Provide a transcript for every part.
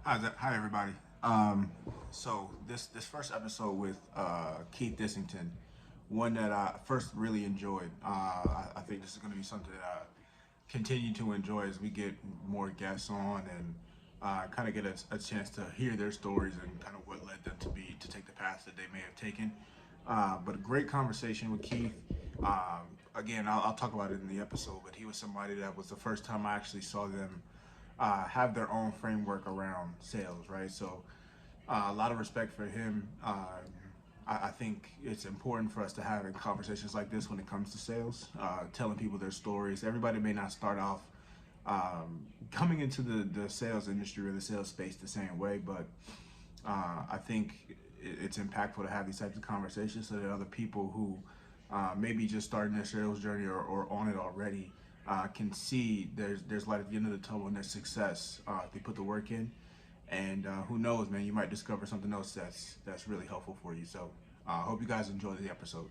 Hi everybody. So this first episode with Keith Dissington, one that I first really enjoyed. I think this is going to be something that I continue to enjoy as we get more guests on and kind of get a chance to hear their stories and kind of what led them to take the path that they may have taken. But a great conversation with Keith. Again, I'll talk about it in the episode, but he was somebody that was the first time I actually saw them have their own framework around sales, right? So a lot of respect for him. I think it's important for us to have in conversations like this when it comes to sales, telling people their stories. Everybody may not start off coming into the sales industry or the sales space the same way, but I think it's impactful to have these types of conversations so that other people who maybe just starting their sales journey or on it already can see there's light at the end of the tunnel and there's success if they put the work in. And who knows, man, you might discover something else that's really helpful for you. So I hope you guys enjoy the episode.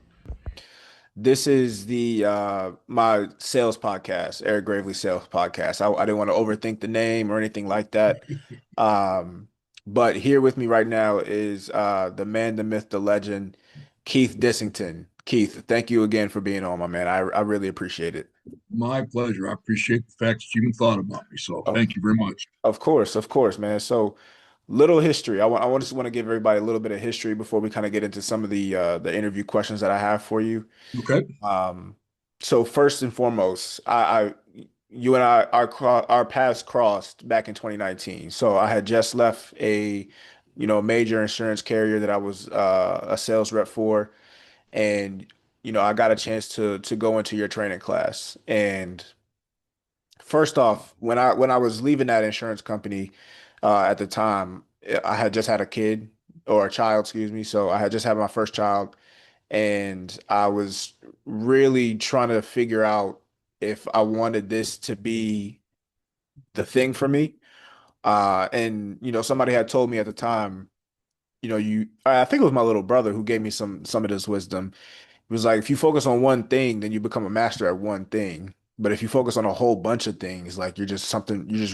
This is the my sales podcast, Eric Gravely Sales Podcast. I didn't want to overthink the name or anything like that. Um, but here with me right now is the man, the myth, the legend, Keith Dissington. Keith, thank you again for being on, my man. I really appreciate it. My pleasure. I appreciate the fact that you even thought about me. So Of, thank you very much. of course, man. So little history. I just want to give everybody a little bit of history before we kind of get into some of the interview questions that I have for you. Okay. Um, so first and foremost, you and I, our paths crossed back in 2019. So I had just left major insurance carrier that I was a sales rep for, and I got a chance to go into your training class. And first off, when I was leaving that insurance company, at the time, I had just had a kid or a child, excuse me. So I had just had my first child and I was really trying to figure out if I wanted this to be the thing for me. And somebody had told me at the time, I think it was my little brother who gave me some of this wisdom. It was like if you focus on one thing, then you become a master at one thing. But if you focus on a whole bunch of things, like you're just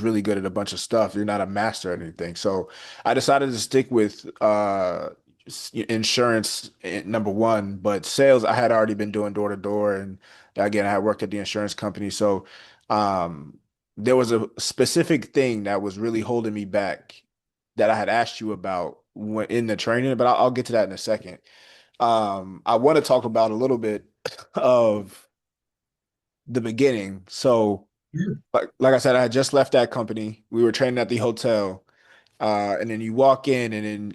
really good at a bunch of stuff. You're not a master at anything. So I decided to stick with insurance number one, but sales I had already been doing door to door, and again I had worked at the insurance company. So um, there was a specific thing that was really holding me back that I had asked you about when in the training, but I'll get to that in a second. I want to talk about a little bit of the beginning. So, Sure. like I said, I had just left that company. We were training at the hotel, and then you walk in, and then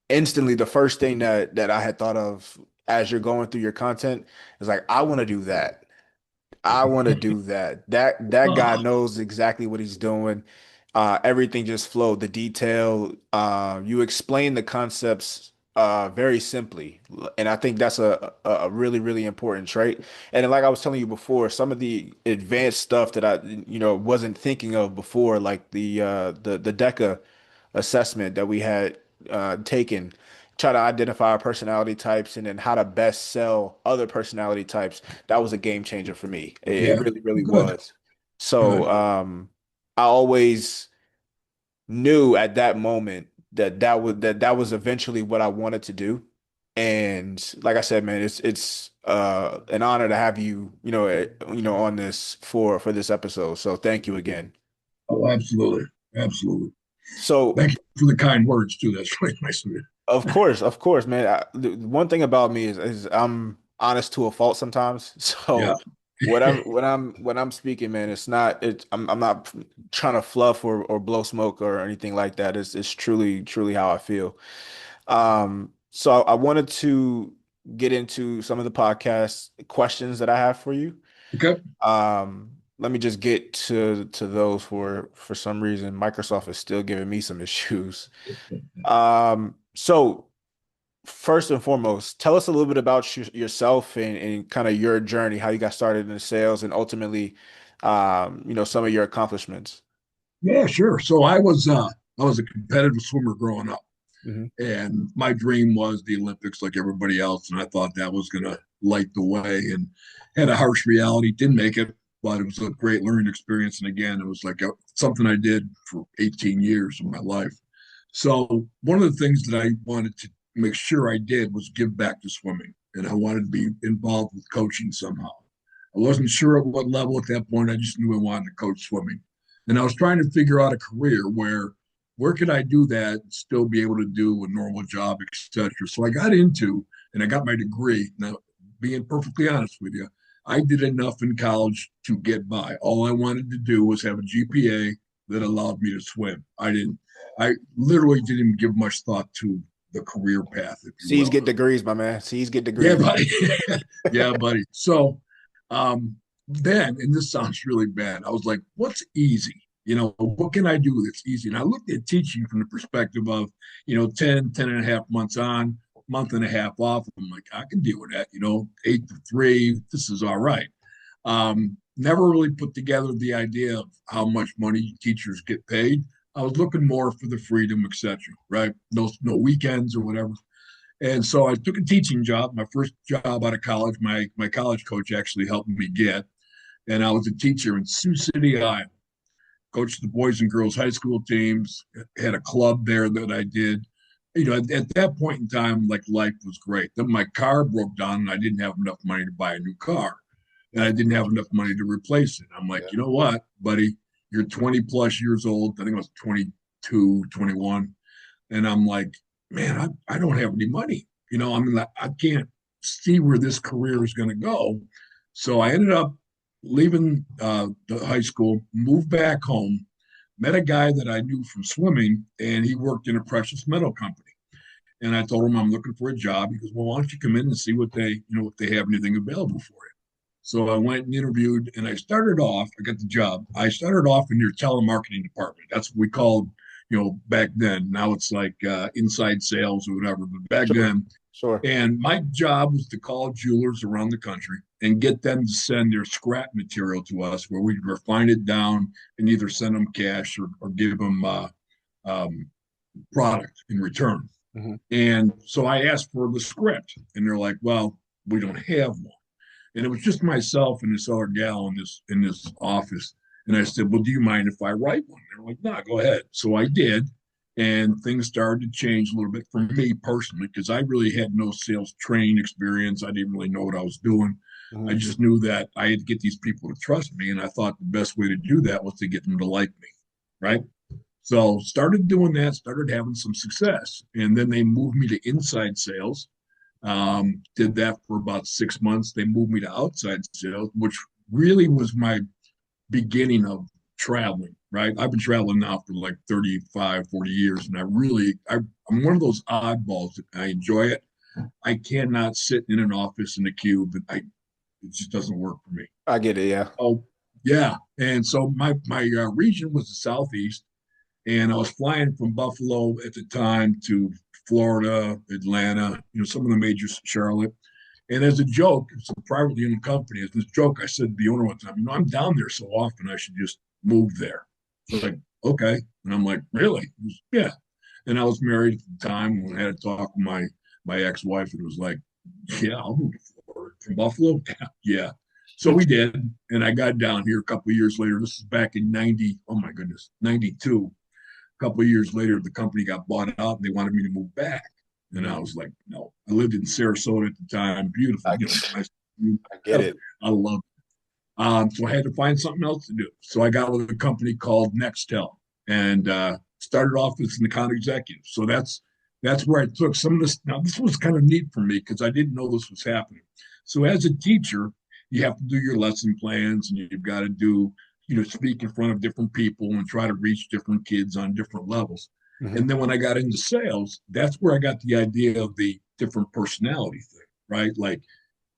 instantly the first thing that I had thought of as you're going through your content is like, I want to do that. I want to do that. That guy Ah, knows exactly what he's doing. Everything just flowed. The detail, you explain the concepts very simply, and I think that's a really really important trait. And then, like I was telling you before, some of the advanced stuff that I wasn't thinking of before, like the DECA assessment that we had taken, try to identify our personality types and then how to best sell other personality types. That was a game changer for me. It yeah. really, really Good. was. So Good. I always knew at that moment that was eventually what I wanted to do. And like I said, man, it's an honor to have you, on this for this episode. So thank you again. Oh, absolutely. Absolutely. So Thank you for the kind words too. That's really nice of you. Of course, man. The one thing about me is I'm honest to a fault sometimes. Yeah. So when I'm speaking, man, I'm not trying to fluff or blow smoke or anything like that. It's truly how I feel. So I wanted to get into some of the podcast questions that I have for you. Okay. Let me just get to those for some reason Microsoft is still giving me some issues. So first and foremost, tell us a little bit about yourself and kind of your journey, how you got started in sales, and ultimately, some of your accomplishments. Yeah, sure. So I was a competitive swimmer growing up, Hmm. and my dream was the Olympics like everybody else, and I thought that was gonna light the way and had a harsh reality, didn't make it, but it was a great learning experience. And again, it was like something I did for 18 years of my life. So one of the things that I wanted to make sure I did was give back to swimming, and I wanted to be involved with coaching somehow. I wasn't sure at what level at that point. I just knew I wanted to coach swimming, and I was trying to figure out a career where could I do that and still be able to do a normal job, etc. So I got into and I got my degree. Now, being perfectly honest with you, I did enough in college to get by. All I wanted to do was have a GPA that allowed me to swim. I literally didn't even give much thought to the career path, if you C's will. get degrees, my man. C's get Yeah, degrees. buddy. Yeah, buddy. So then, and this sounds really bad, I was like, what's easy? What can I do that's easy? And I looked at teaching from the perspective of, 10 and a half months on, month and a half off. I'm like, I can deal with that, 8 to 3. This is all right. Never really put together the idea of how much money teachers get paid. I was looking more for the freedom, etc. Right? No weekends or whatever. And so I took a teaching job. My first job out of college, my college coach actually helped me get, and I was a teacher in Sioux City, Iowa. Coached the boys and girls high school teams. Had a club there that I did. At that point in time, like life was great. Then my car broke down, and I didn't have enough money to buy a new car, and I didn't have enough money to replace it. I'm like, Yeah. you know what, buddy? You're 20 plus years old. I think I was 22, 21. And I'm like, man, I don't have any money. I mean, I can't see where this career is going to go. So I ended up leaving the high school, moved back home, met a guy that I knew from swimming, and he worked in a precious metal company. And I told him I'm looking for a job. He goes, well, why don't you come in and see what if they have anything available for you. So I went and interviewed, and I got the job. I started off in your telemarketing department. That's what we called, back then. Now it's like inside sales or whatever, but back Sure. then. Sure. And my job was to call jewelers around the country and get them to send their scrap material to us, where we'd refine it down and either send them cash or give them um, product in return. Mm-hmm. And so I asked for the script, and they're like, well, we don't have one. And it was just myself and this other gal in this office. And I said, well, do you mind if I write one? They're like, no, go ahead. So I did. And things started to change a little bit for me personally, because I really had no sales training experience. I didn't really know what I was doing. Mm-hmm. I just knew that I had to get these people to trust me. And I thought the best way to do that was to get them to like me. Right. So started doing that, started having some success. And then they moved me to inside sales. Did that for about 6 months. They moved me to outside sales, which really was my beginning of traveling, right? I've been traveling now for like 35, 40 years. And I'm one of those oddballs that I enjoy it. I cannot sit in an office in a cube. It just doesn't work for me. I get it. Yeah. Oh, yeah. And so my region was the Southeast. And I was flying from Buffalo at the time to Florida, Atlanta, some of the major, Charlotte. And as a joke, it's a privately owned company. As a joke, I said to the owner one time, I'm down there so often, I should just move there. So like, okay. And I'm like, really? Goes, yeah. And I was married at the time when I had to talk with my ex-wife, and it was like, yeah, I'll move to Florida. From Buffalo? Yeah. So we did. And I got down here a couple of years later. This is back in 92. A couple of years later, the company got bought out and they wanted me to move back. And I was like, no. I lived in Sarasota at the time. Beautiful. I get it. I love it. So I had to find something else to do. So I got with a company called Nextel and started off as an account executive. So that's where I took some of this. Now, this was kind of neat for me because I didn't know this was happening. So as a teacher, you have to do your lesson plans, and you've got to do speak in front of different people and try to reach different kids on different levels. Mm-hmm. And then when I got into sales, that's where I got the idea of the different personality thing, right? Like,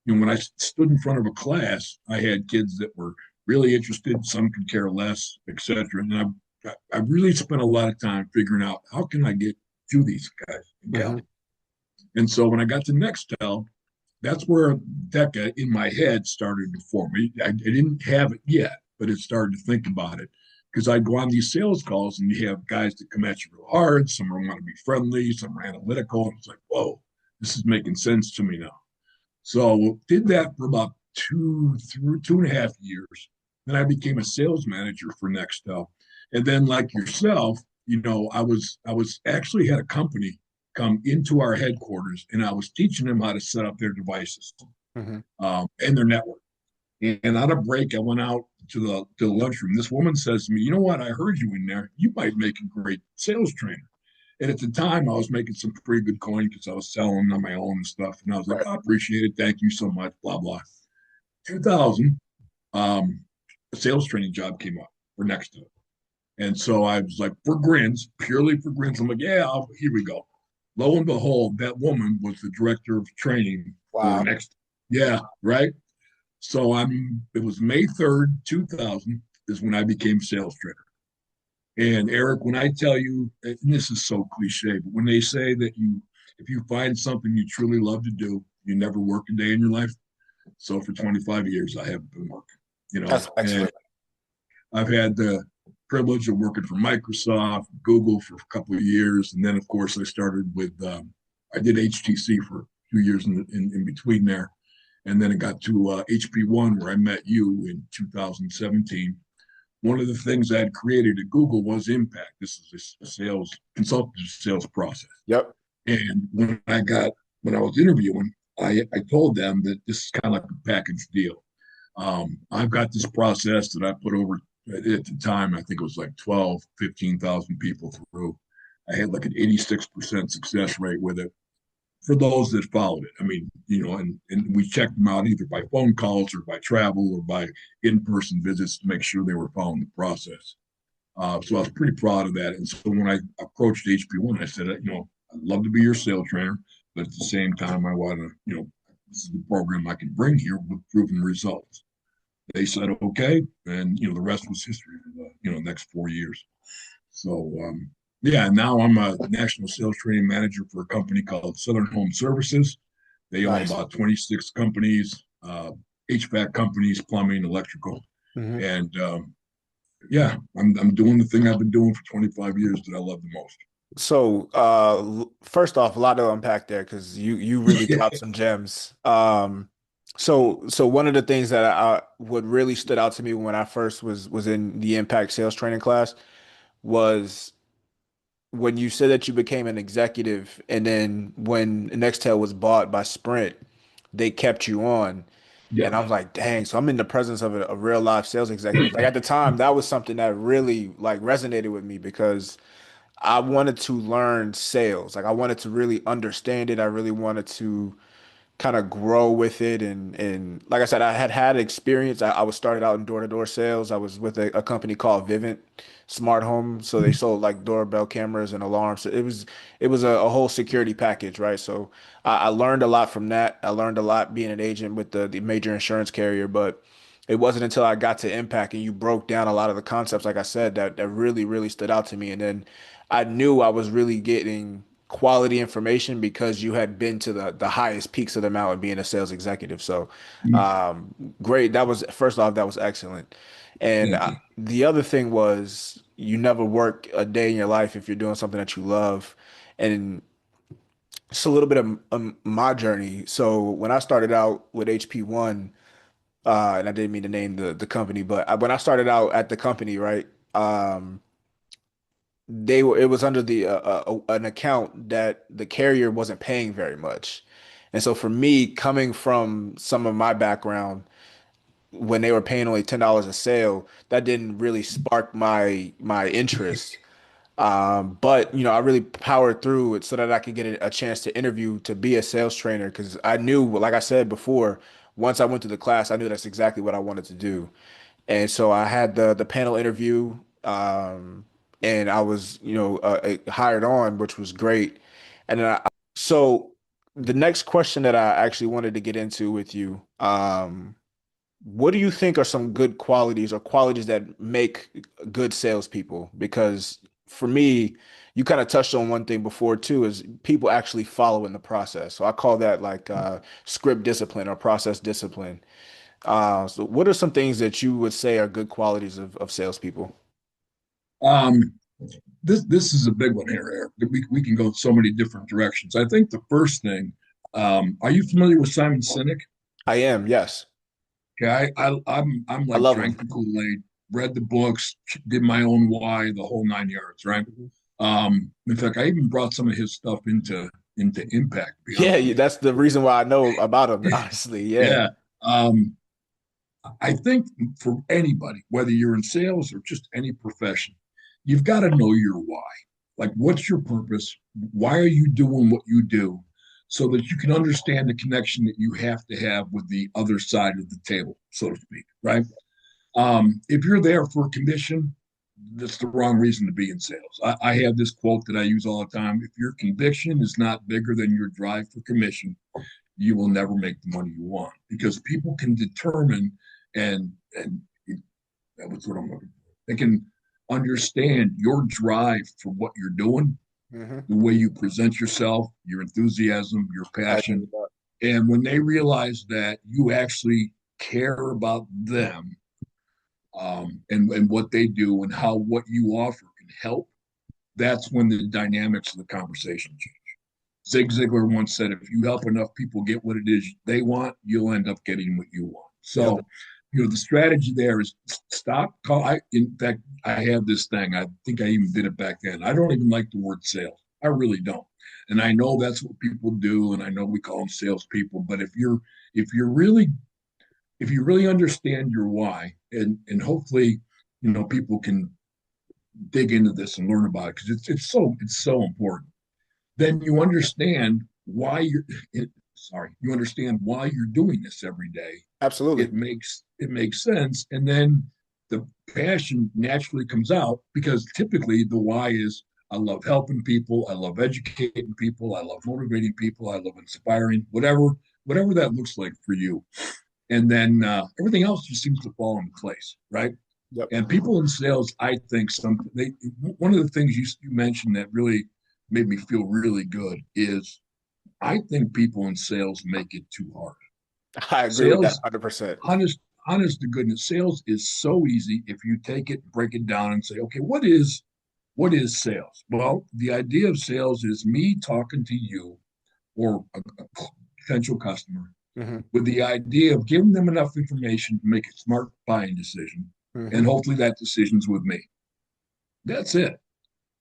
when I stood in front of a class, I had kids that were really interested, some could care less, etc. And I really spent a lot of time figuring out how can I get to these guys. Mm-hmm. And so when I got to Nextel, that's where DECA in my head started to form. I didn't have it yet, but it started to think about it, because I'd go on these sales calls and you have guys that come at you real hard. Some want to be friendly, some are analytical. And it's like, whoa, this is making sense to me now. So did that for about 2.5 years. Then I became a sales manager for Nextel. And then like yourself, I was actually had a company come into our headquarters and I was teaching them how to set up their devices Hmm. and their network. And on a break, I went out to the lunchroom. This woman says to me, "You know what? I heard you in there. You might make a great sales trainer." And at the time, I was making some pretty good coin because I was selling on my own and stuff. And I was like, Right. "I appreciate it. Thank you so much." Blah blah. 2000, a sales training job came up for Nextel. And so I was like, for grins, purely for grins. I'm like, yeah, here we go. Lo and behold, that woman was the director of training for Wow. Next. Yeah, right. So it was May 3rd, 2000 is when I became sales trainer. And Eric, when I tell you, and this is so cliche, but when they say that if you find something you truly love to do, you never work a day in your life. So for 25 years, I haven't been working, That's and excellent. I've had the privilege of working for Microsoft, Google for a couple of years. And then of course I started with, I did HTC for 2 years in between there. And then it got to HP1 where I met you in 2017. One of the things I had created at Google was Impact. This is a sales consultative sales process. Yep. And when I was interviewing, I told them that this is kind of like a package deal. I've got this process that I put over at the time. I think it was like 12, 15,000 people through. I had like an 86% success rate with it for those that followed it. I mean, and we checked them out either by phone calls or by travel or by in-person visits to make sure they were following the process. So I was pretty proud of that. And so when I approached HP1, I said, I'd love to be your sales trainer, but at the same time, I want to, this is the program I can bring here with proven results. They said, okay. And, the rest was history for the, next 4 years. So, yeah, now I'm a national sales training manager for a company called Southern Home Services. They own Nice. about 26 companies, HVAC companies, plumbing, electrical. Hmm. And yeah, I'm doing the thing I've been doing for 25 years that I love the most. So, first off, a lot to unpack there because you really Yeah. dropped some gems. So one of the things that what really stood out to me when I first was in the Impact sales training class was when you said that you became an executive, and then when Nextel was bought by Sprint, they kept you on. Yeah. And I was like, dang, so I'm in the presence of a real live sales executive. Like at the time, that was something that really like resonated with me because I wanted to learn sales. Like I wanted to really understand it. I really wanted to kind of grow with it. And like I said, I had experience. I was started out in door-to-door sales. I was with a company called Vivint Smart Home. So they sold like doorbell cameras and alarms. So it was a whole security package, right? So I learned a lot from that. I learned a lot being an agent with the major insurance carrier, but it wasn't until I got to Impact and you broke down a lot of the concepts, like I said, that really, really stood out to me. And then I knew I was really getting quality information because you had been to the highest peaks of the mountain being a sales executive. So, great. That was, first off, that was excellent. And Thank you. the other thing was you never work a day in your life if you're doing something that you love. And it's a little bit of my journey. So when I started out with HP1, and I didn't mean to name the company, but when I started out at the company, right? It was under the an account that the carrier wasn't paying very much. And so for me, coming from some of my background, when they were paying only $10 a sale, that didn't really spark my interest. But I really powered through it so that I could get a chance to interview to be a sales trainer because I knew, like I said before, once I went to the class, I knew that's exactly what I wanted to do. And so I had the panel interview, and I was, hired on, which was great. And then so the next question that I actually wanted to get into with you, what do you think are some good qualities or qualities that make good salespeople? Because for me, you kind of touched on one thing before too, is people actually following the process. So I call that like script discipline or process discipline. So what are some things that you would say are good qualities of salespeople? Um, this is a big one here, Eric. We can go so many different directions. I think the first thing, are you familiar with Simon Sinek? I am, yes. Okay, I'm I like love them. drank the Kool-Aid, read the books, did my own why, the whole 9 yards, right? In fact, I even brought some of his stuff into Impact, to be Yeah, honest with that's the reason why I know about them, you. honestly. Yeah, Yeah. I think for anybody, whether you're in sales or just any profession, you've got to know your why. Like, what's your purpose? Why are you doing what you do? So that you can understand the connection that you have to have with the other side of the table, so to speak, right? If you're there for a commission, that's the wrong reason to be in sales. I have this quote that I use all the time. If your conviction is not bigger than your drive for commission, you will never make the money you want because people can determine and that was what I'm looking for. They can understand your drive for what you're doing, hmm the way you present yourself, your enthusiasm, your I agree passion. with that. And when they realize that you actually care about them and what they do and how what you offer can help, that's when the dynamics of the conversation change. Zig Ziglar once said, if you help enough people get what it is they want, you'll end up getting what you want. Yep. So, the strategy there is stop. In fact, I have this thing. I think I even did it back then. I don't even like the word sales. I really don't. And I know that's what people do, and I know we call them salespeople. But if you really understand your why, and hopefully, people can dig into this and learn about it because it's so important, then you understand why you understand why you're doing this every day. Absolutely. It makes sense, and then the passion naturally comes out because typically the why is I love helping people, I love educating people, I love motivating people, I love inspiring, whatever that looks like for you. And then everything else just seems to fall into place, right? Yep. And people in sales, I think one of the things you mentioned that really made me feel really good is I think people in sales make it too hard. I agree with that Sales, 100%. honest to goodness, sales is so easy if you take it, break it down, and say, okay, what is sales? Well, the idea of sales is me talking to you or a potential customer hmm with the idea of giving them enough information to make a smart buying decision, and hmm hopefully that decision's with me. That's it.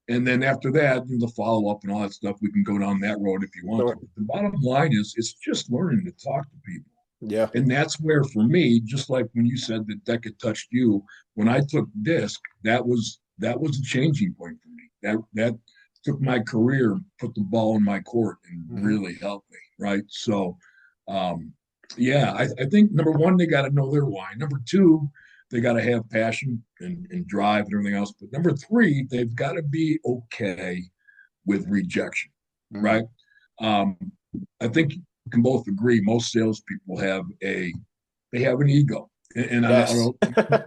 And then after that, the follow up and all that stuff, we can go down that road if you want to. Sure. But the bottom line is, it's just learning to talk to people. Yeah. And that's where, for me, just like when you said that Deca touched you, when I took disc, that was a changing point for me. That took my career, put the ball in my court, and hmm really helped me. Right. So, um, yeah, I think number one, they got to know their why. Number two, they got to have passion and drive and everything else. But number three, they've got to be okay with rejection. hmm Right. Um, I think we can both agree most salespeople they have an ego, and I don't Yes. know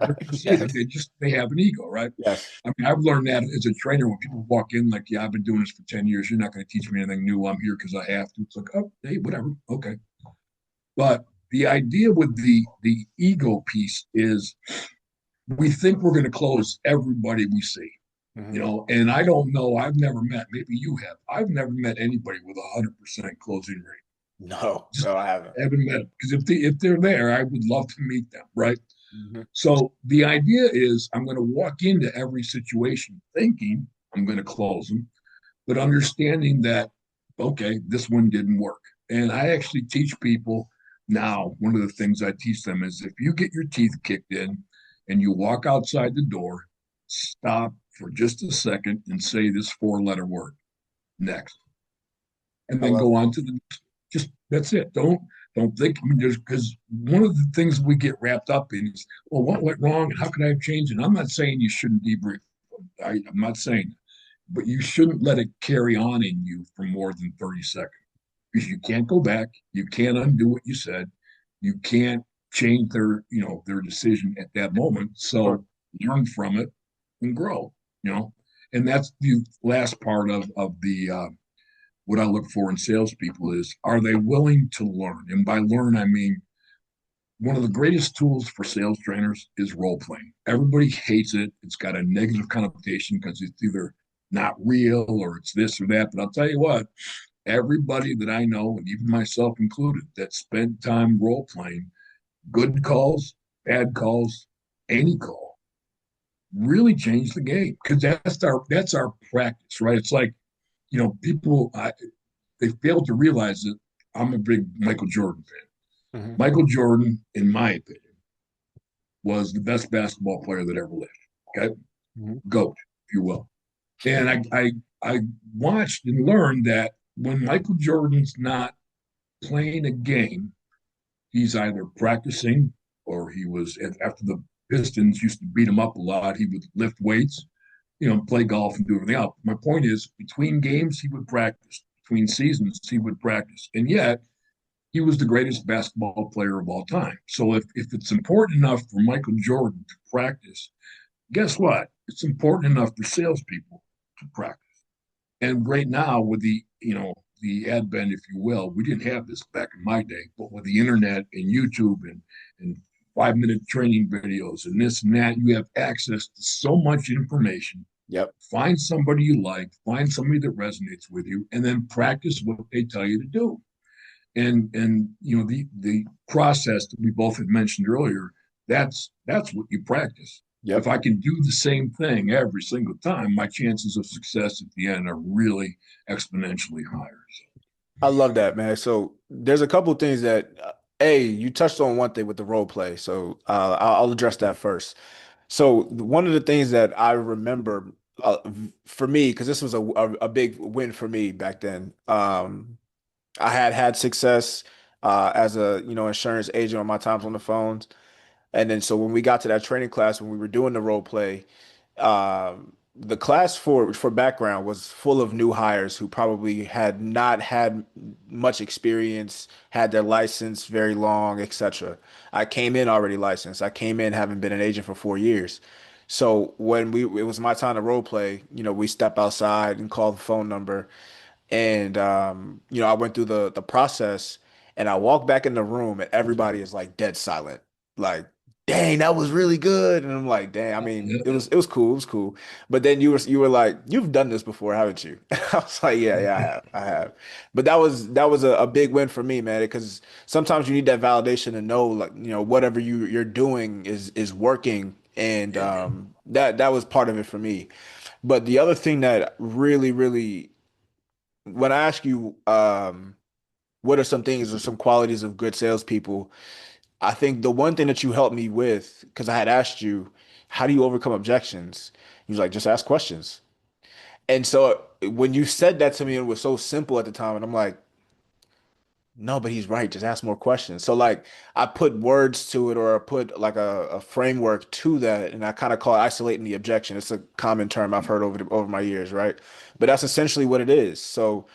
they're conceited. Yes. They have an ego, right? Yes. I mean, I've learned that as a trainer when people walk in like, yeah, I've been doing this for 10 years. You're not going to teach me anything new. I'm here because I have to. It's like, oh, hey, whatever, okay. But the idea with the ego piece is we think we're going to close everybody we see. hmm And I don't know. I've never met. Maybe you have. I've never met anybody with 100% closing rate. No, Just no, I haven't. haven't met them because if they're there, I would love to meet them, right? hmm So the idea is I'm going to walk into every situation thinking I'm going to close them, but understanding that okay, this one didn't work. And I actually teach people now. One of the things I teach them is if you get your teeth kicked in and you walk outside the door, stop for just a second and say this four-letter word next, and I then love go it. on to the just that's it. Don't think. I mean, there's because one of the things we get wrapped up in is, well, what went wrong and how can I have changed? And I'm not saying you shouldn't debrief. I'm not saying, but you shouldn't let it carry on in you for more than 30 seconds because you can't go back. You can't undo what you said. You can't change their decision at that moment. Sure. So learn from it and grow. You know, and that's the last part of the what I look for in salespeople is are they willing to learn? And by learn, I mean one of the greatest tools for sales trainers is role playing. Everybody hates it. It's got a negative connotation because it's either not real or it's this or that. But I'll tell you what, everybody that I know, and even myself included, that spent time role playing good calls, bad calls, any call really changed the game because that's our practice, right? It's like, people they fail to realize that I'm a big Michael Jordan fan. Hmm. Michael Jordan, in my opinion, was the best basketball player that ever lived. Okay, Hmm. GOAT, if you will. And I watched and learned that when Michael Jordan's not playing a game, he's either practicing or he was after the Pistons used to beat him up a lot. He would lift weights, play golf and do everything else. My point is, between games, he would practice. Between seasons, he would practice. And yet, he was the greatest basketball player of all time. So if it's important enough for Michael Jordan to practice, guess what? It's important enough for salespeople to practice. And right now, with the advent, if you will, we didn't have this back in my day, but with the internet and YouTube and 5-minute training videos and this and that, you have access to so much information. Yep. Find somebody you like, find somebody that resonates with you, and then practice what they tell you to do. And the process that we both had mentioned earlier, that's what you practice. If Yep. I can do the same thing every single time, my chances of success at the end are really exponentially higher. I love that, man. So there's a couple things that, you touched on one thing with the role play. So I'll address that first. So one of the things that I remember for me, because this was a big win for me back then. I had success as a insurance agent on my times on the phones, and then so when we got to that training class when we were doing the role play, the class for background was full of new hires who probably had not had much experience, had their license very long, etc. I came in already licensed. I came in having been an agent for 4 years. So when it was my time to role play, we step outside and call the phone number. And I went through the process and I walked back in the room and everybody is like dead silent. Like, dang, that was really good. And I'm like, dang, I mean, Yeah, it was cool, it was cool. But then you were like, you've done this before, haven't you? I was like, yeah, yeah, I have. But that was a big win for me, man, because sometimes you need that validation to know, like, whatever you're doing is working. And yeah, that was part of it for me. But the other thing that really, really when I ask you, what are some things or some qualities of good salespeople, I think the one thing that you helped me with, because I had asked you, how do you overcome objections? He was like, just ask questions. And so when you said that to me, it was so simple at the time, and I'm like, no, but he's right. Just ask more questions. So like I put words to it, or I put like a framework to that, and I kind of call it isolating the objection. It's a common term I've heard over my years, right? But that's essentially what it is. So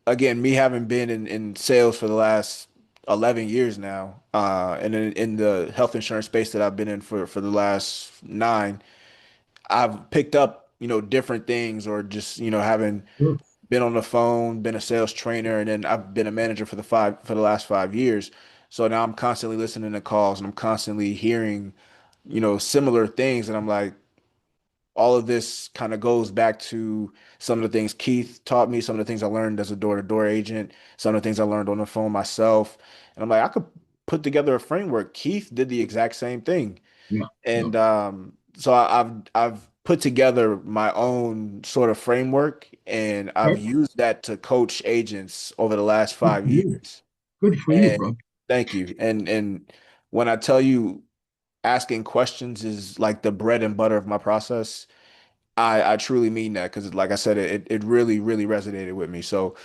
again, me having been in sales for the last 11 years now, and in the health insurance space that I've been in for the last nine, I've picked up, different things or just, having sure. been on the phone, been a sales trainer, and then I've been a manager for the last 5 years. So now I'm constantly listening to calls and I'm constantly hearing, similar things. And I'm like, all of this kind of goes back to some of the things Keith taught me, some of the things I learned as a door-to-door agent, some of the things I learned on the phone myself. And I'm like, I could put together a framework. Keith did the exact same thing. Yeah, yeah, And so I've put together my own sort of framework and I've okay. used that to coach agents over the last Good five for you. years. Good for you, And bro. thank you. And when I tell you asking questions is like the bread and butter of my process, I truly mean that because, like I said, it really, really resonated with me. So,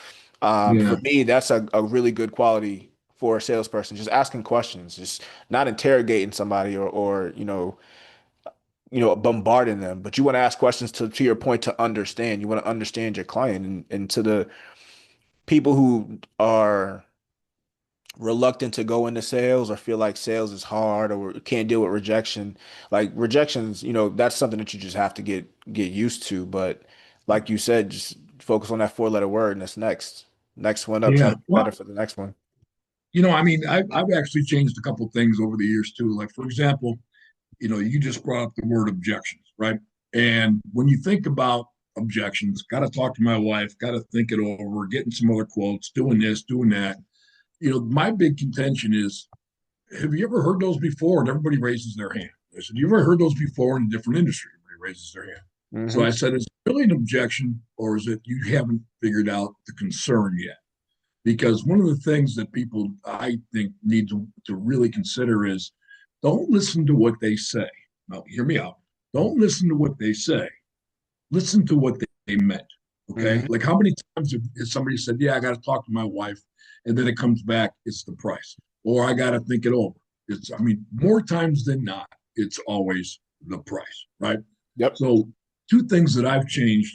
Yeah, for me, that's a really good quality for a salesperson. Just asking questions, just not interrogating somebody or bombarding them. But you want to ask questions to your point to understand. You want to understand your client and to the people who are reluctant to go into sales or feel like sales is hard or can't deal with rejection. Like rejections, that's something that you just have to get used to. But like you said, just focus on that four-letter word and that's next. Next one up, try yeah. to be better Well, for the next one. I mean, I've actually changed a couple things over the years too. Like, for example, you just brought up the word objections, right? And when you think about objections, got to talk to my wife, got to think it over, getting some other quotes, doing this, doing that. My big contention is have you ever heard those before? And everybody raises their hand. I said, you ever heard those before in a different industry? Everybody raises their hand. So Mm-hmm. I said, is it really an objection, or is it you haven't figured out the concern yet? Because one of the things that people, I think, need to really consider is don't listen to what they say. Now, hear me out. Don't listen to what they say. Listen to what they meant. Okay. Mm-hmm. Like, how many times have somebody said, yeah, I got to talk to my wife, and then it comes back, it's the price, or I got to think it over. I mean, more times than not, it's always the price, right? Yep. So, two things that I've changed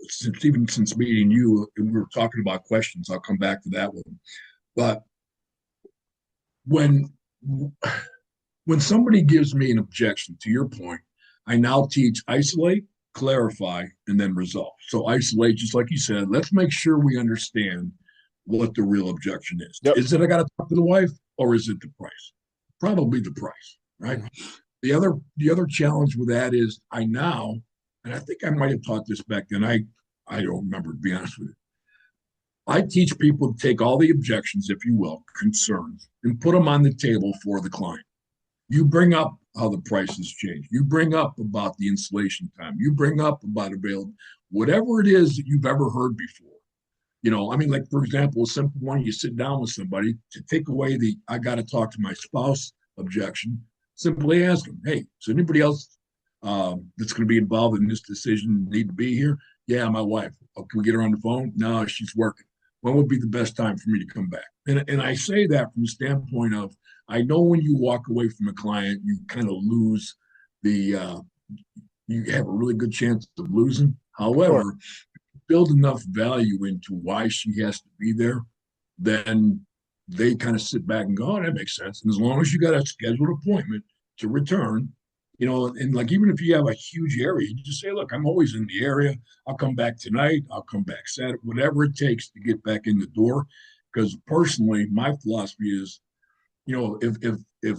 since meeting you, and we were talking about questions. I'll come back to that one. But when when somebody gives me an objection, to your point, I now teach isolate, clarify, and then resolve. So isolate, just like you said, let's make sure we understand what the real objection is. Yep. Is it I got to talk to the wife, or is it the price? Probably the price, right? Mm-hmm. The other challenge with that is I now, and I think I might have taught this back then. I don't remember, to be honest with you. I teach people to take all the objections, if you will, concerns, and put them on the table for the client. You bring up how the prices change. You bring up about the installation time. You bring up about available, whatever it is that you've ever heard before. I mean, like, for example, a simple one, you sit down with somebody to take away the I got to talk to my spouse objection. Simply ask them, hey, is anybody else that's going to be involved in this decision need to be here? Yeah, my wife. Oh, can we get her on the phone? No, she's working. When would be the best time for me to come back? And I say that from the standpoint of, I know when you walk away from a client, you kind of lose you have a really good chance of losing. However, Sure. build enough value into why she has to be there, then they kind of sit back and go, oh, that makes sense. And as long as you got a scheduled appointment to return, and like, even if you have a huge area, you just say, look, I'm always in the area. I'll come back tonight. I'll come back Saturday, whatever it takes to get back in the door. Because personally, my philosophy is, if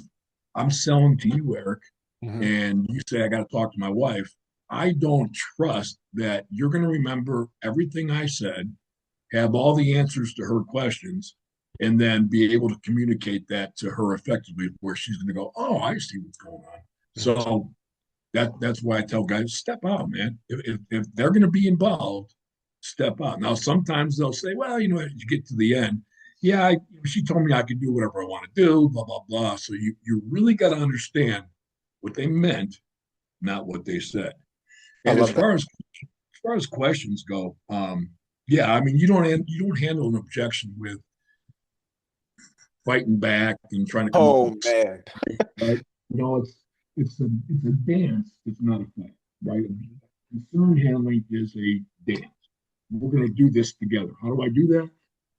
I'm selling to you, Eric, Mm-hmm. and you say I got to talk to my wife, I don't trust that you're going to remember everything I said, have all the answers to her questions, and then be able to communicate that to her effectively, where she's going to go, oh, I see what's going on. Mm-hmm. So that's why I tell guys, step out, man. If they're going to be involved, step out. Now, sometimes they'll say, well, as you get to the end, yeah, she told me I could do whatever I want to do, blah, blah, blah. So you really got to understand what they meant, not what they said. I And love that. as far as questions go, yeah, I mean, you don't handle an objection with fighting back and trying to come up with, Oh man. right? It's a dance. It's not a fight, right? Concern handling is a dance. We're going to do this together. How do I do that?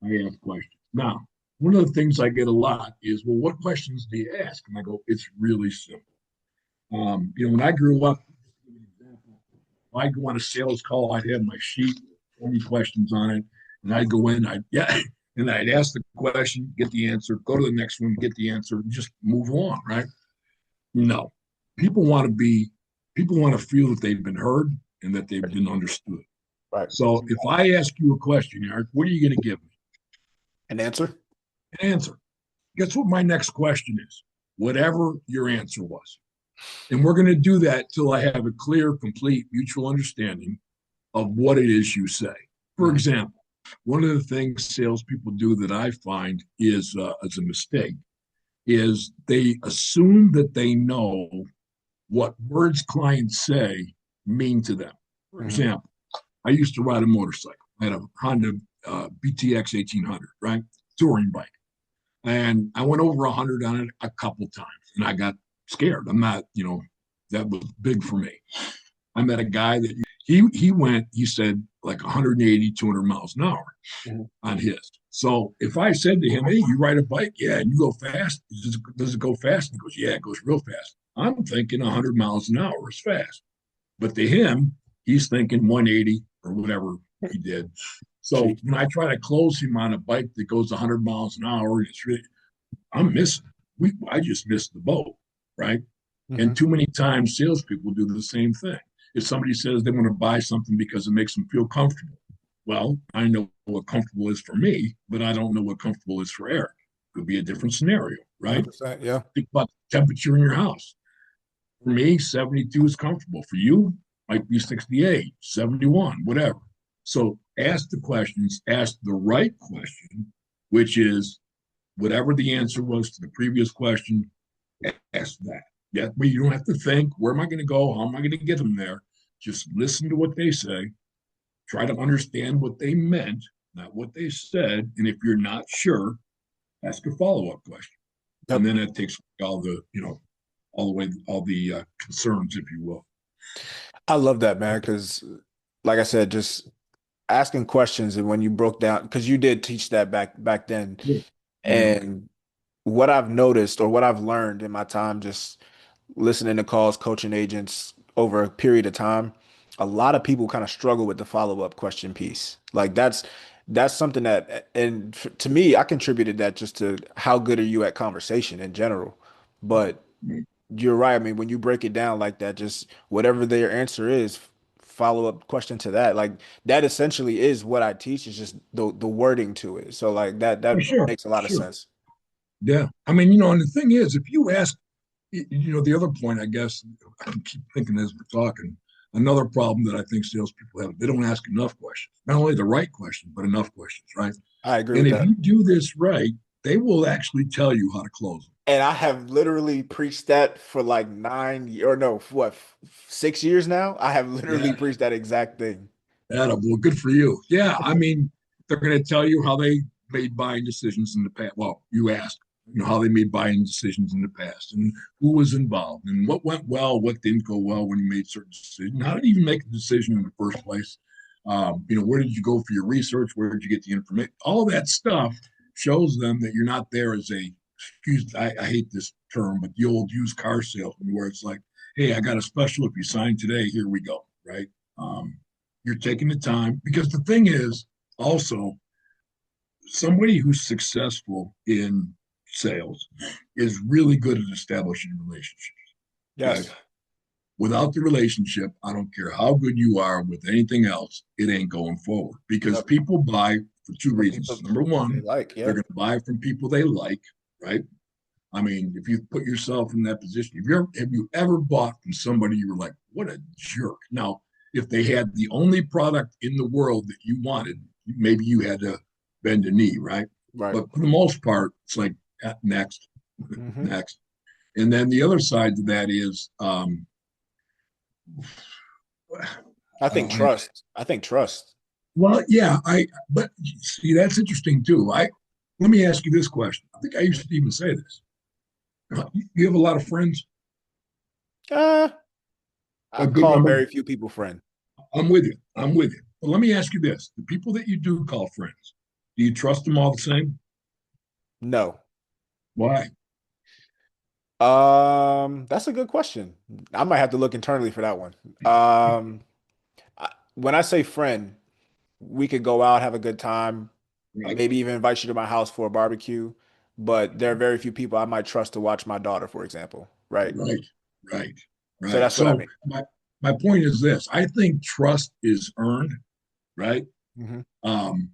I ask questions. Now, one of the things I get a lot is, well, what questions do you ask? And I go, it's really simple. When I grew up, I go on a sales call, I'd have my sheet, 20 questions on it, and I'd go in, and I'd ask the question, get the answer, go to the next one, get the answer, and just move on, right? No, people want to feel that they've been heard and that they've been understood. Right. So if I ask you a question, Eric, what are you going to give me? An answer? An answer. Guess what my next question is? Whatever your answer was. And we're going to do that till I have a clear, complete mutual understanding of what it is you say. For example, one of the things salespeople do that I find is as a mistake is they assume that they know what words clients say mean to them. For example, I used to ride a motorcycle. I had a Honda BTX 1800, right? Touring bike. And I went over 100 on it a couple times, and I got scared. I'm not, that was big for me. I met a guy that he said like 180, 200 miles an hour on his. So if I said to him, hey, you ride a bike? Yeah. And you go fast? Does it go fast? And he goes, yeah, it goes real fast. I'm thinking 100 miles an hour is fast. But to him, he's thinking 180 or whatever he did. So when I try to close him on a bike that goes 100 miles an hour, I'm missing. I just missed the boat, right? And too many times salespeople do the same thing. If somebody says they want to buy something because it makes them feel comfortable, well, I know what comfortable is for me, but I don't know what comfortable is for Eric. Could be a different scenario, right? 100%. Yeah. Think about the temperature in your house. For me, 72 is comfortable. For you, might be 68, 71, whatever. So ask the questions, ask the right question, which is whatever the answer was to the previous question, ask that. That way you don't have to think, where am I going to go? How am I going to get them there? Just listen to what they say. Try to understand what they meant, not what they said. And if you're not sure, ask a follow-up question. And Yep. then it takes all the, all the way, all the concerns, if you will. I love that, man, because like I said, just asking questions and when you broke down, because you did teach that back then. Yeah. Yeah. And what I've noticed or what I've learned in my time just listening to calls, coaching agents over a period of time, a lot of people kind of struggle with the follow-up question piece. Like that's something that, and to me, I contributed that just to how good are you at conversation in general. But you're right. I mean, when you break it down like that, just whatever their answer is, follow up question to that. Like that essentially is what I teach. Is just the wording to it. So like that Oh, sure, makes a lot of sure. sense. Yeah. I mean, and the thing is, if you ask, the other point, I guess, I keep thinking as we're talking, another problem that I think salespeople have, they don't ask enough questions. Not only the right questions, but enough questions, right? I agree And with if that. you do this right, they will actually tell you how to close them. And I have literally preached that for like 9 or no, what, 6 years now? I have literally Yeah. preached that exact thing. Well, good for you. Yeah. I mean, they're going to tell you how they made buying decisions in the past. Well, you asked, how they made buying decisions in the past and who was involved and what went well, what didn't go well when you made certain decisions. How did you even make the decision in the first place? Where did you go for your research? Where did you get the information? All of that stuff shows them that you're not there as I hate this term, but the old used car salesman where it's like, hey, I got a special. If you sign today, here we go. Right. Um, you're taking the time because the thing is also somebody who's successful in sales is really good at establishing relationships. Okay. Yes. Without the relationship, I don't care how good you are with anything else, it ain't going forward because Yep. people buy for two For reasons. people Number they one, like, they're yeah. going to buy from people they like, right? I mean, if you put yourself in that position, have you ever bought from somebody you were like, what a jerk? Now, if they had the only product in the world that you wanted, maybe you had to bend a knee, right? Right. But for the most part, it's like next, Hmm. next. And then the other side to that is, I I think don't know. trust. I think trust. Well, yeah, but see, that's interesting too. Let me ask you this question. I think I used to even say this. You have a lot of friends, Uh, I a good call number. very few people friend. I'm with you. I'm with you. But let me ask you this: the people that you do call friends, do you trust them all the same? No. Why? That's a good question. I might have to look internally for that one. When I say friend, we could go out, have a good time, Right, maybe even invite you to my house for a barbecue, but there are very few people I might trust to watch my daughter, for example, right? right, right, So right. that's what I So mean. my point is this: I think trust is earned, right? Hmm. Um,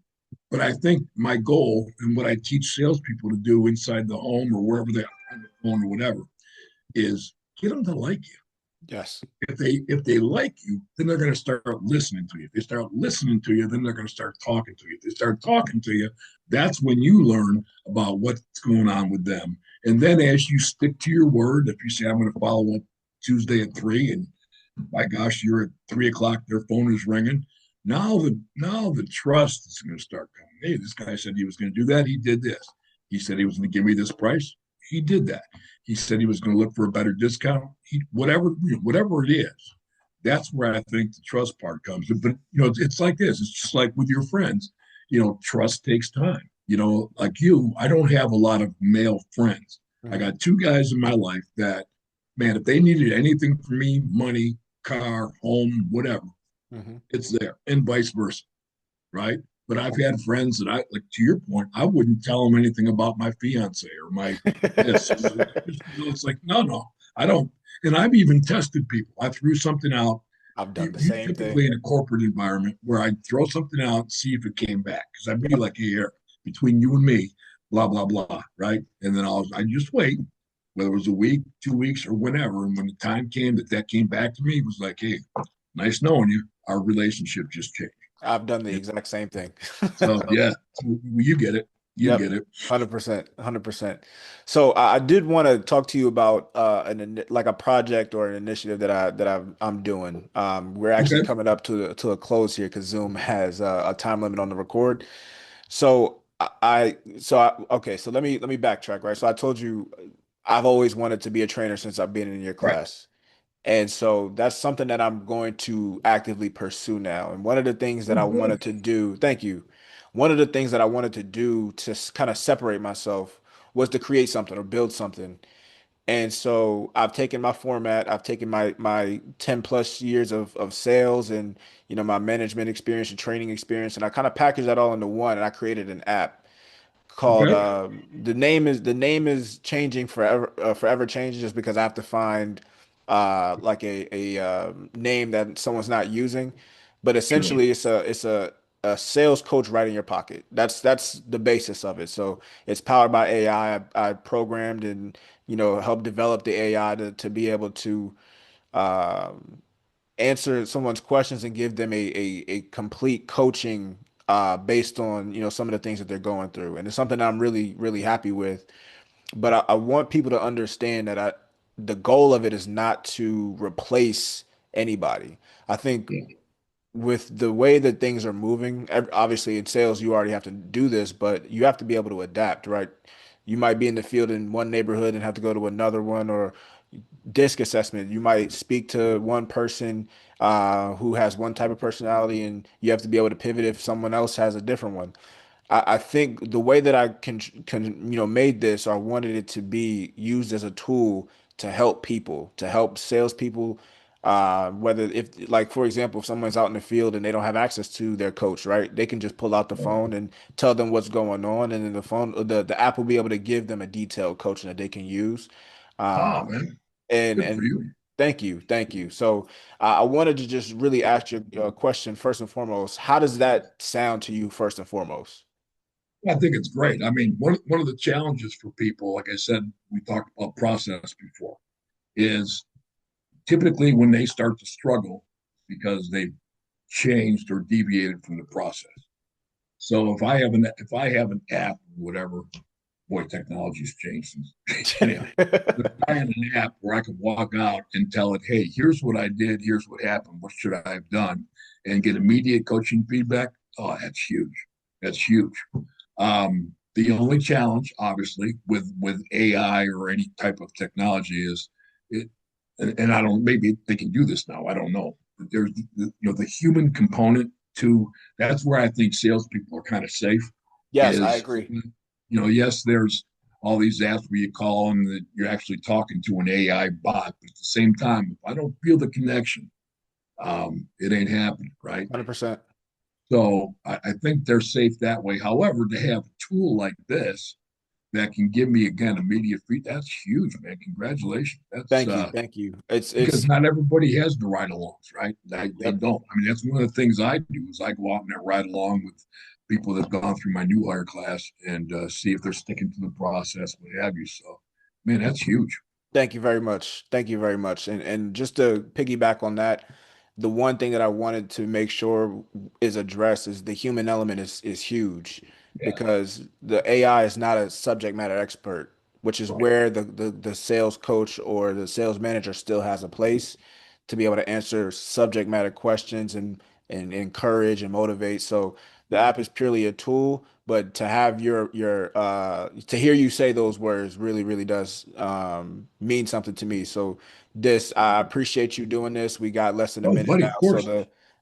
but I think my goal and what I teach salespeople to do inside the home or wherever they are on the phone or whatever is get them to like you. Yes. If they like you, then they're going to start listening to you. If they start listening to you, then they're going to start talking to you. If they start talking to you, that's when you learn about what's going on with them. And then as you stick to your word, if you say I'm going to follow up Tuesday at 3, and my gosh, you're at 3 o'clock, their phone is ringing. Now the trust is going to start coming. Hey, this guy said he was going to do that. He did this. He said he was going to give me this price. He did that. He said he was going to look for a better discount. Whatever it is, that's where I think the trust part comes. But it's like this. It's just like with your friends. Trust takes time. Like you, I don't have a lot of male friends. I Hmm. got two guys in my life that, man, if they needed anything from me, money, car, home, whatever, Hmm. it's there, and vice versa, right? But I've had friends that like to your point, I wouldn't tell them anything about my fiance or my this. It's like, no, I don't. And I've even tested people. I threw something out, I've done the you same typically thing. in a corporate environment where I'd throw something out, see if it came back. Because I'd be like, hey, here, between you and me, blah, blah, blah, right? And then I just wait, whether it was a week, 2 weeks, or whenever. And when the time came that came back to me, it was like, hey, nice knowing you. Our relationship just changed. I've done the And exact same thing. so, yeah, so you get it. You Yep. get it. 100%, 100%. So I did want to talk to you about like a project or an initiative I'm doing. We're actually Okay. coming up to a close here because Zoom has a time limit on the record. So okay, so let me backtrack, right? So I told you I've always wanted to be a trainer since I've been in your Right. class. And so that's something that I'm going to actively pursue now. And one of the things that Oh, I good. wanted to do, thank you. One of the things that I wanted to do to kind of separate myself was to create something or build something. And so I've taken my format, I've taken my 10 plus years of sales and my management experience and training experience, and I kind of packaged that all into one and I created an app called Okay. the name is changing forever, forever changing, just because I have to find like a name that someone's not using, but Sure. essentially it's a sales coach right in your pocket. That's the basis of it. So it's powered by AI. I programmed and helped develop the AI to be able to um answer someone's questions and give them a complete coaching based on some of the things that they're going through, and it's something I'm really really happy with. But I want people to understand that the goal of it is not to replace anybody. I think Yeah. with the way that things are moving, obviously in sales you already have to do this, but you have to be able to adapt, right? You might be in the field in one neighborhood and have to go to another one, or disc assessment. You might speak to one person who has one type of personality, and you have to be able to pivot if someone else has a different one. I think the way that I can made this or wanted it to be used as a tool to help people, to help salespeople. Whether if like for example, if someone's out in the field and they don't have access to their coach, right? They can just pull out the phone and tell them what's going on, and then the app will be able to give them a detailed coaching that they can use. Oh, Um, man. and Good for and you. thank you, thank you. So I wanted to just really ask you a question first and foremost. How does that sound to you first and foremost? I think it's great. I mean, one of the challenges for people, like I said, we talked about process before, is typically when they start to struggle because they've changed or deviated from the process. So if I have an app or whatever, boy, technology's changed since anyhow. If I had an app where I could walk out and tell it, hey, here's what I did, here's what happened, what should I have done, and get immediate coaching feedback, oh, that's huge. That's huge. The only challenge, obviously, with AI or any type of technology is it, and I don't, maybe they can do this now. I don't know. But there's the human component to that's where I think salespeople are kind of safe. Yes, I Is agree. yes, there's all these apps where you call them that you're actually talking to an AI bot, but at the same time, if I don't feel the connection, it ain't happening, right? 100%. So I think they're safe that way. However, to have a tool like this that can give me again immediate feedback, that's huge, man. Congratulations. That's Thank you. Thank you. It's because not everybody has the ride alongs, right? They yep. don't. I mean, that's one of the things I do is I go out and I ride along with people that have gone through my new hire class and see if they're sticking to the process, what have you. So, man, that's huge. Thank you very much. Thank you very much. And just to piggyback on that, the one thing that I wanted to make sure is addressed is the human element is huge, Yeah, because the AI is not a subject matter expert, which is right. where the sales coach or the sales manager still has a place to be able to answer subject matter questions and encourage and motivate. So the app is purely a tool, but to have your to hear you say those words really really does mean something to me. So this I appreciate you doing this. We got less than a Oh, minute buddy, now, of so course.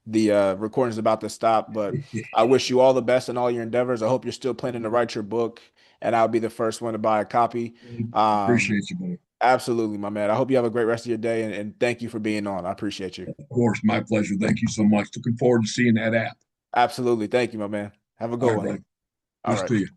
the recording is about to stop. But I wish you all the best in all your endeavors. I hope you're still planning to write your book, and I'll be the first one to buy a copy. Um, Appreciate you, buddy. Absolutely, my man. I hope you have a great rest of your day, and thank you for being on. I appreciate you. Of course, my pleasure. Thank you so much. Looking forward to seeing that app. Absolutely. Thank you, my man. Have a All good right, one. buddy. All Best right. to you.